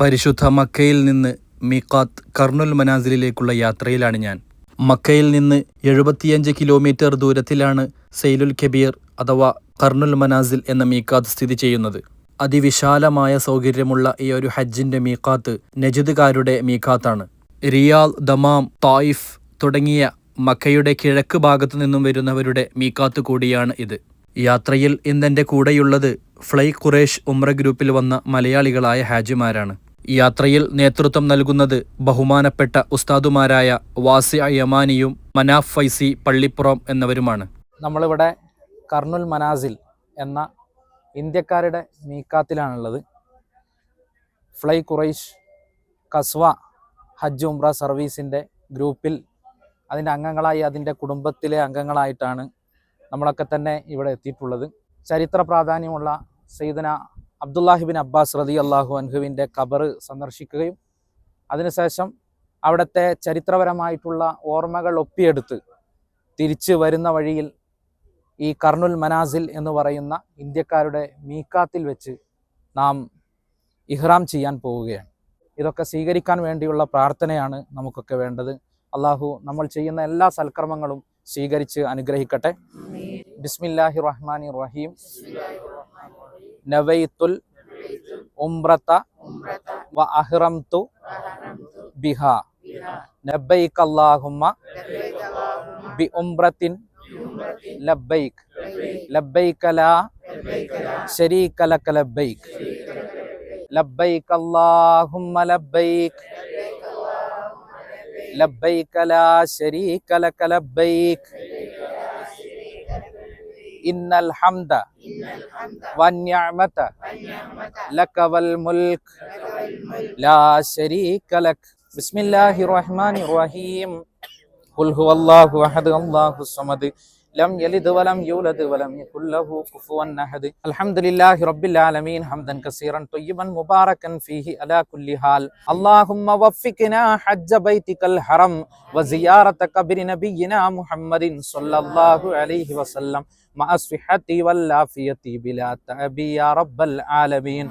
പരിശുദ്ധ മക്കയിൽ നിന്ന് മീഖാത്ത് കർനുൽ മനാസിലിലേക്കുള്ള യാത്രയിലാണ് ഞാൻ. മക്കയിൽ നിന്ന് 75 കിലോമീറ്റർ ദൂരത്തിലാണ് സൈലുൽ കബീർ അഥവാ കർനുൽ മനാസിൽ എന്ന മീഖാത്ത് സ്ഥിതി ചെയ്യുന്നത്. അതിവിശാലമായ സൗകര്യമുള്ള ഈ ഒരു ഹജ്ജിന്റെ മീഖാത്ത് നജ്ദുകാരുടെ മീഖാത്താണ്. റിയാദ്, ദമാം, തായിഫ് തുടങ്ങിയ മക്കയുടെ കിഴക്ക് ഭാഗത്തു നിന്നും വരുന്നവരുടെ മീഖാത്ത് കൂടിയാണ് ഇത്. യാത്രയിൽ ഇന്നെൻ്റെ കൂടെയുള്ളത് ഫ്ലൈ ഖുറൈഷ് ഉംറ ഗ്രൂപ്പിൽ വന്ന മലയാളികളായ ഹാജിമാരാണ്. യാത്രയിൽ നേതൃത്വം നൽകുന്നത് ബഹുമാനപ്പെട്ട ഉസ്താദുമാരായ വാസി യമാനിയും മനാഫ് ഫൈസി പള്ളിപ്പുറം എന്നിവരുമാണ്. നമ്മളിവിടെ കർനുൽ മനാസിൽ എന്ന ഇന്ത്യക്കാരുടെ മീക്കാത്തിലാണുള്ളത്. ഫ്ലൈ ഖുറൈഷ് കസ്വ ഹജ്ജ് ഉംറ സർവീസിൻ്റെ ഗ്രൂപ്പിൽ അതിൻ്റെ അംഗങ്ങളായി, അതിൻ്റെ കുടുംബത്തിലെ അംഗങ്ങളായിട്ടാണ് നമ്മളൊക്കെ തന്നെ ഇവിടെ എത്തിയിട്ടുള്ളത്. ചരിത്ര പ്രാധാന്യമുള്ള സയ്യിദന അബ്ദുല്ലാഹിബിൻ അബ്ബാസ് റളിയല്ലാഹു അൻഹുവിൻ്റെ ഖബർ സന്ദർശിക്കുകയും അതിനുശേഷം അവിടുത്തെ ചരിത്രപരമായിട്ടുള്ള ഓർമ്മകൾ ഒപ്പിയെടുത്ത് തിരിച്ച് വരുന്ന വഴിയിൽ ഈ കർനുൽ മനാസിൽ എന്ന് പറയുന്ന ഇന്ത്യക്കാരുടെ മീക്കാത്തിൽ വെച്ച് നാം ഇഹ്റാം ചെയ്യാൻ പോവുകയാണ്. ഇതൊക്കെ സ്വീകരിക്കാൻ വേണ്ടിയുള്ള പ്രാർത്ഥനയാണ് നമുക്കൊക്കെ വേണ്ടത്. അള്ളാഹു നമ്മൾ ചെയ്യുന്ന എല്ലാ സൽക്കർമ്മങ്ങളും സ്വീകരിച്ച് അനുഗ്രഹിക്കട്ടെ. ബിസ്മില്ലാഹി റഹ്മാനി റഹീം. നവൈത്തുൽ ഉംറത വ അഹ്റംതു ബിഹാ ലബ്ബൈക അല്ലാഹുമ്മ ബി ഉംറത്തിൻ ലബ്ബൈക ലബ്ബൈക ലാ ശരീക ലക ലബ്ബൈക ലബ്ബൈക അല്ലാഹുമ്മ ലബ്ബൈക ലബ്ബൈക ലാ ശരീക ലക ലബ്ബൈക ഇന്നൽ ഹംദ വന്നിഅമത ലക വൽ മുൽക് ലാ ശരീക ലക. ബിസ്മില്ലാഹിർ റഹ്മാനിർ റഹീം. ഖുൽ ഹുവല്ലാഹു അഹദ് അല്ലാഹു സമദ് ലം യലിദ് വലം യൂലദ് വലം യകുൽ ലഹു കുഫുവൻ അഹദ്. അൽഹംദുലില്ലാഹി റബ്ബിൽ ആലമീൻ ഹംദൻ കസീറൻ ത്വയ്യിബൻ മുബാറകൻ ഫീഹി അലാ കുല്ലി ഹാൽ. അല്ലാഹുമ്മ വഫിഖ്നാ ഹജ്ജ ബൈതികൽ ഹറം വസിയാറത ഖബ്രി നബിയിനാ മുഹമ്മദിൻ സ്വല്ലല്ലാഹു അലൈഹി വസല്ലം മഅ സ്വിഹത്തി വൽ ആഫിയത്തി ബിലാ തഅബി യാ റബ്ബൽ ആലമീൻ.